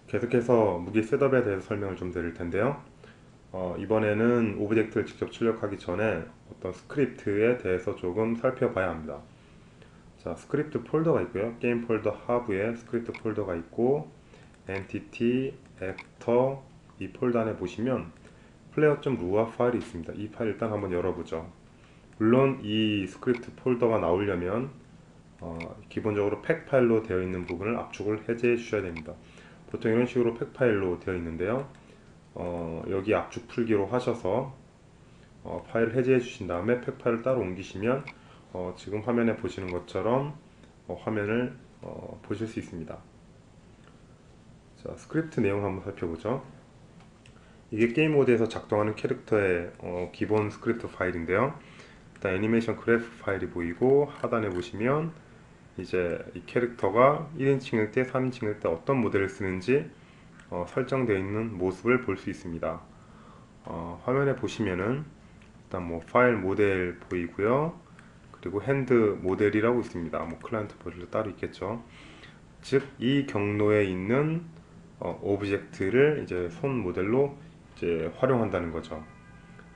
계속해서 무기 셋업에 대해서 설명을 좀 드릴 텐데요. 이번에는 오브젝트를 직접 출력하기 전에 어떤 스크립트에 대해서 조금 살펴봐야 합니다. 자, 스크립트 폴더가 있고요. 게임 폴더 하부에 스크립트 폴더가 있고, 엔티티, 액터, 이 폴더 안에 보시면 player.lua 파일이 있습니다. 이 파일 일단 한번 열어보죠. 물론 이 스크립트 폴더가 나오려면 기본적으로 팩 파일로 되어 있는 부분을 압축을 해제해 주셔야 됩니다. 보통 이런 식으로 팩 파일로 되어 있는데요. 여기 압축 풀기로 하셔서 파일을 해제해 주신 다음에 팩 파일을 따로 옮기시면 지금 화면에 보시는 것처럼 화면을 보실 수 있습니다. 자, 스크립트 내용 한번 살펴보죠. 이게 게임 모드에서 작동하는 캐릭터의 기본 스크립트 파일인데요. 일단 애니메이션 그래프 파일이 보이고, 하단에 보시면 이제 이 캐릭터가 1인칭일 때, 3인칭일 때 어떤 모델을 쓰는지 설정되어 있는 모습을 볼 수 있습니다. 화면에 보시면은 일단 뭐 파일 모델 보이고요. 그리고 핸드 모델이라고 있습니다. 뭐 클라이언트 모델도 따로 있겠죠. 즉 이 경로에 있는 오브젝트를 이제 손 모델로 이제 활용한다는 거죠.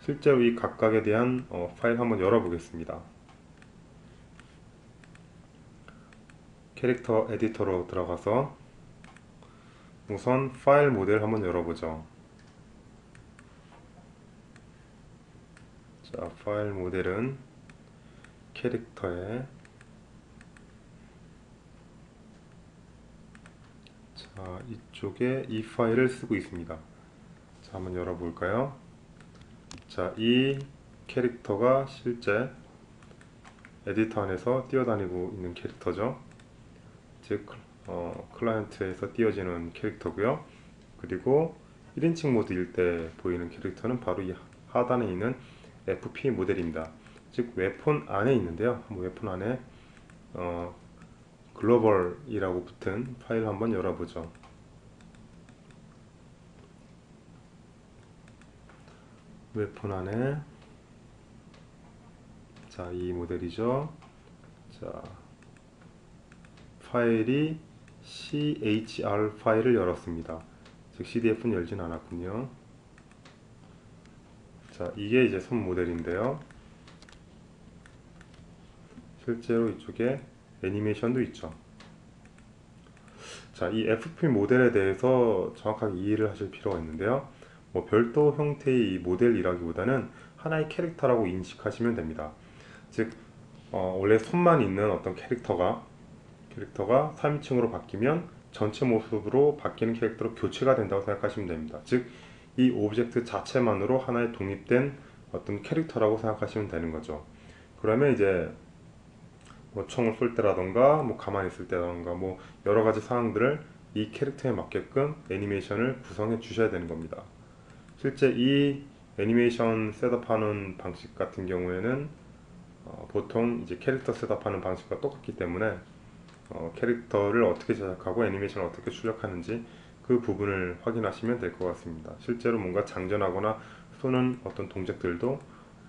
실제로 이 각각에 대한 파일 한번 열어보겠습니다. 캐릭터 에디터로 들어가서 우선 파일 모델 한번 열어보죠. 자, 파일 모델은 캐릭터에, 자, 이쪽에 이 파일을 쓰고 있습니다. 자, 한번 열어볼까요? 자, 이 캐릭터가 실제 에디터 안에서 뛰어다니고 있는 캐릭터죠. 즉 클라이언트에서 띄워지는 캐릭터고요. 그리고 1인칭 모드일 때 보이는 캐릭터는 바로 이 하단에 있는 FP 모델입니다. 즉 웨폰 안에 있는데요. 웨폰 안에 글로벌이라고 붙은 파일 한번 열어보죠. 웨폰 안에, 자, 이 모델이죠. 자, 파일이 CHR 파일을 열었습니다. 즉 CDF는 열진 않았군요. 자, 이게 이제 손 모델인데요. 실제로 이쪽에 애니메이션도 있죠. 자, 이 FP 모델에 대해서 정확하게 이해를 하실 필요가 있는데요. 뭐 별도 형태의 이 모델이라기보다는 하나의 캐릭터라고 인식하시면 됩니다. 즉 원래 손만 있는 어떤 캐릭터가 3인칭으로 바뀌면 전체 모습으로 바뀌는 캐릭터로 교체가 된다고 생각하시면 됩니다. 즉 이 오브젝트 자체만으로 하나의 독립된 어떤 캐릭터라고 생각하시면 되는 거죠. 그러면 이제 뭐 총을 쏠 때라던가 뭐 가만히 있을 때라던가 뭐 여러 가지 상황들을 이 캐릭터에 맞게끔 애니메이션을 구성해 주셔야 되는 겁니다. 실제 이 애니메이션 셋업하는 방식 같은 경우에는 보통 이제 캐릭터 셋업하는 방식과 똑같기 때문에 캐릭터를 어떻게 제작하고 애니메이션을 어떻게 출력하는지 그 부분을 확인하시면 될 것 같습니다. 실제로 뭔가 장전하거나 쏘는 어떤 동작들도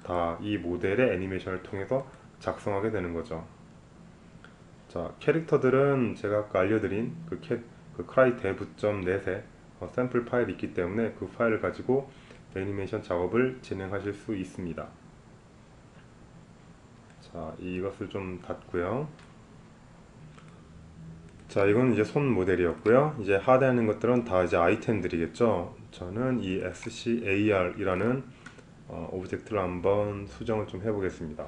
다 이 모델의 애니메이션을 통해서 작성하게 되는 거죠. 자, 캐릭터들은 제가 아까 알려드린 그 crydev.net에 샘플 파일이 있기 때문에 그 파일을 가지고 애니메이션 작업을 진행하실 수 있습니다. 자, 이것을 좀 닫고요. 자, 이건 이제 손 모델이었고요. 이제 하단에 있는 것들은 다 이제 아이템들이겠죠. 저는 이 SCAR이라는 오브젝트를 한번 수정을 좀 해보겠습니다.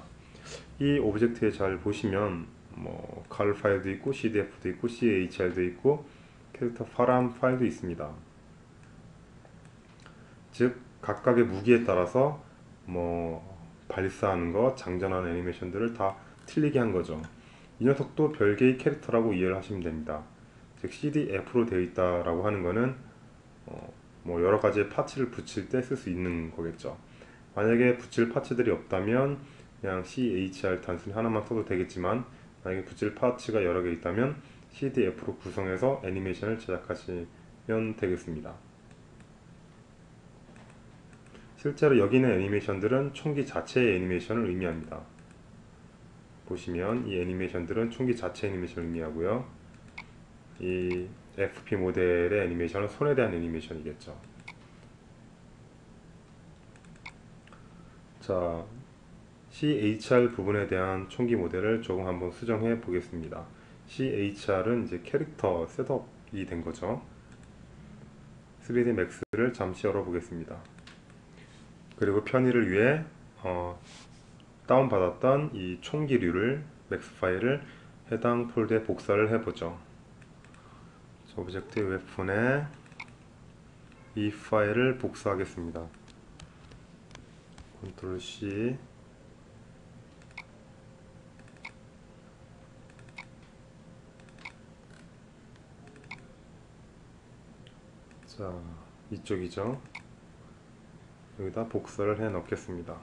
이 오브젝트에 잘 보시면 뭐 cal 파일도 있고 CDF도 있고 CHR도 있고 캐릭터 파람 파일도 있습니다. 즉 각각의 무기에 따라서 뭐 발사하는 것, 장전하는 애니메이션들을 다 틀리게 한 거죠. 이 녀석도 별개의 캐릭터라고 이해를 하시면 됩니다. 즉 CDF로 되어 있다라고 하는 거는 뭐 여러 가지의 파츠를 붙일 때 쓸 수 있는 거겠죠. 만약에 붙일 파츠들이 없다면 그냥 CHR 단순히 하나만 써도 되겠지만, 만약에 붙일 파츠가 여러 개 있다면 CDF로 구성해서 애니메이션을 제작하시면 되겠습니다. 실제로 여기 있는 애니메이션들은 총기 자체의 애니메이션을 의미합니다. 보시면 이 애니메이션들은 총기 자체 애니메이션을 의미하고요. 이 FP 모델의 애니메이션은 손에 대한 애니메이션이겠죠. 자, CHR 부분에 대한 총기 모델을 조금 한번 수정해 보겠습니다. CHR은 이제 캐릭터 셋업이 된 거죠. 3D Max를 잠시 열어보겠습니다. 그리고 편의를 위해 다운받았던 이 총기류를 맥스 파일을 해당 폴더에 복사를 해보죠. 오브젝트 웨폰에 이 파일을 복사하겠습니다. 컨트롤 C. 자, 이쪽이죠. 여기다 복사를 해 넣겠습니다.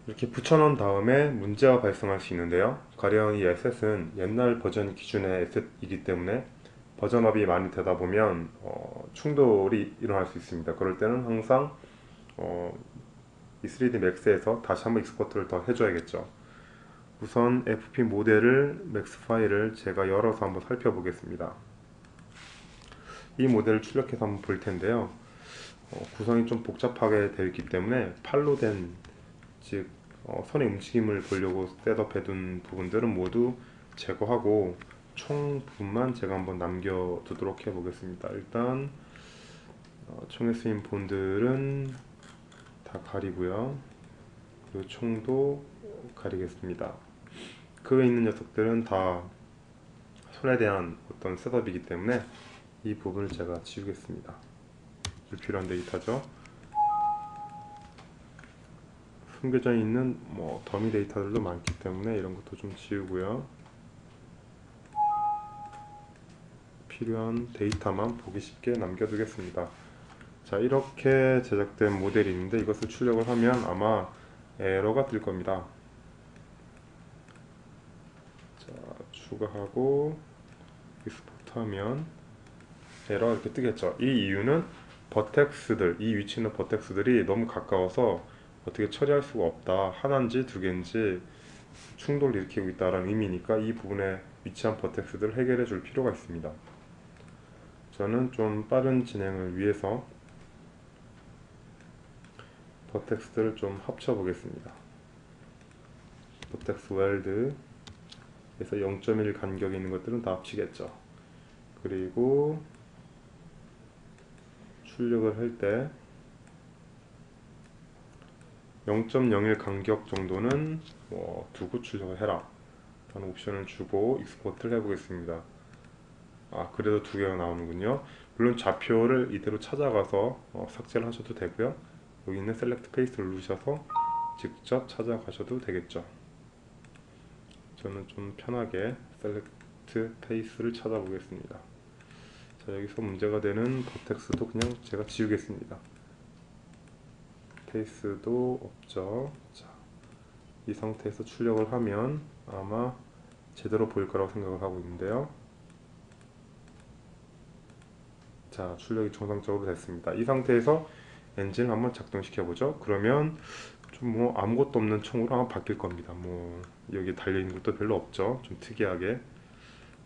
이렇게 붙여놓은 다음에 문제가 발생할 수 있는데요. 가령 이 에셋은 옛날 버전 기준의 에셋이기 때문에 버전업이 많이 되다 보면 충돌이 일어날 수 있습니다. 그럴 때는 항상 이 3D Max에서 다시 한번 익스포트를 더 해줘야겠죠. 우선 FP 모델을 맥스 파일을 제가 열어서 한번 살펴보겠습니다. 이 모델을 출력해서 한번 볼 텐데요. 구성이 좀 복잡하게 되어 있기 때문에 팔로 된, 즉 손의 움직임을 보려고 셋업해 둔 부분들은 모두 제거하고 총 부분만 제가 한번 남겨두도록 해 보겠습니다. 일단 총에 쓰인 본들은 다 가리고요. 그리고 총도 가리겠습니다. 그 외에 있는 녀석들은 다 손에 대한 어떤 셋업이기 때문에 이 부분을 제가 지우겠습니다. 불필요한 데이터죠. 숨겨져 있는 더미 데이터들도 많기 때문에 이런 것도 좀 지우고요. 필요한 데이터만 보기 쉽게 남겨두겠습니다. 자, 이렇게 제작된 모델이 있는데 이것을 출력을 하면 아마 에러가 뜰 겁니다. 자, 추가하고 익스포트 하면 에러 이렇게 뜨겠죠. 이 이유는 버텍스들, 이 위치 있는 버텍스들이 너무 가까워서 어떻게 처리할 수가 없다. 하나인지 두 개인지 충돌을 일으키고 있다는 의미니까 이 부분에 위치한 버텍스들을 해결해 줄 필요가 있습니다. 저는 좀 빠른 진행을 위해서 버텍스들을 좀 합쳐 보겠습니다. 버텍스 웰드에서 0.1 간격이 있는 것들은 다 합치겠죠. 그리고 출력을 할 때 0.01 간격 정도는 두고 출력을 해라 라는 옵션을 주고 익스포트를 해보겠습니다. 그래도 두 개가 나오는군요. 물론 좌표를 이대로 찾아가서 삭제를 하셔도 되고요. 여기 있는 셀렉트 페이스를 누르셔서 직접 찾아가셔도 되겠죠. 저는 좀 편하게 셀렉트 페이스를 찾아보겠습니다. 자, 여기서 문제가 되는 버텍스도 그냥 제가 지우겠습니다. 페이스도 없죠. 자, 이 상태에서 출력을 하면 아마 제대로 보일 거라고 생각을 하고 있는데요. 자, 출력이 정상적으로 됐습니다. 이 상태에서 엔진을 한번 작동시켜 보죠. 그러면 좀 아무것도 없는 총으로 한번 바뀔 겁니다. 여기 달려있는 것도 별로 없죠. 좀 특이하게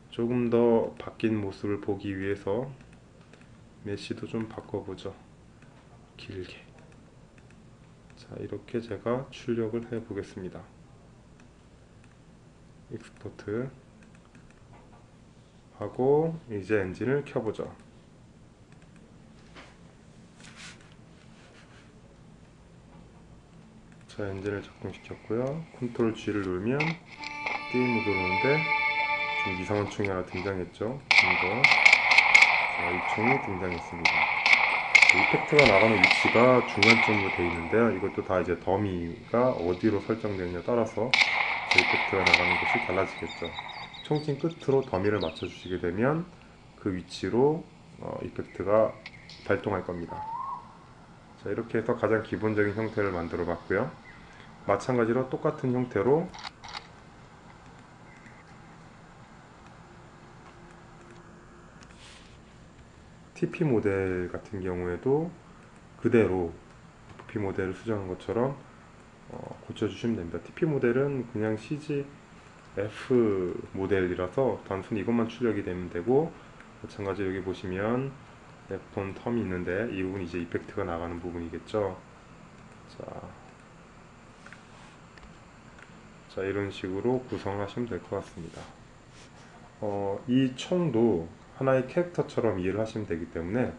조금 더 바뀐 모습을 보기 위해서 메시도 좀 바꿔보죠. 길게. 자, 이렇게 제가 출력을 해 보겠습니다. 익스포트 하고 이제 엔진을 켜보죠. 자, 엔진을 작동시켰고요. 컨트롤 G를 누르면 게임 모드로 오는데 좀 이상한 총이 하나 등장했죠. 자, 이 총이 등장했습니다. 이펙트가 나가는 위치가 중간점으로 되어 있는데요. 이것도 다 이제 더미가 어디로 설정되느냐에 따라서 이펙트가 나가는 것이 달라지겠죠. 총칭 끝으로 더미를 맞춰 주시게 되면 그 위치로 이펙트가 발동할 겁니다. 자, 이렇게 해서 가장 기본적인 형태를 만들어 봤고요. 마찬가지로 똑같은 형태로 TP 모델 같은 경우에도 그대로 TP 모델을 수정한 것처럼 고쳐주시면 됩니다. TP 모델은 그냥 CGF 모델이라서 단순히 이것만 출력이 되면 되고, 마찬가지로 여기 보시면 F톤 텀이 있는데 이 부분이 이제 이펙트가 나가는 부분이겠죠. 자, 이런 식으로 구성하시면 될 것 같습니다. 이 총도 하나의 캐릭터처럼 이해를 하시면 되기 때문에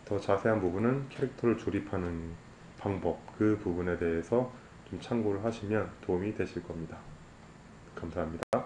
더 자세한 부분은 캐릭터를 조립하는 방법, 그 부분에 대해서 좀 참고를 하시면 도움이 되실 겁니다. 감사합니다.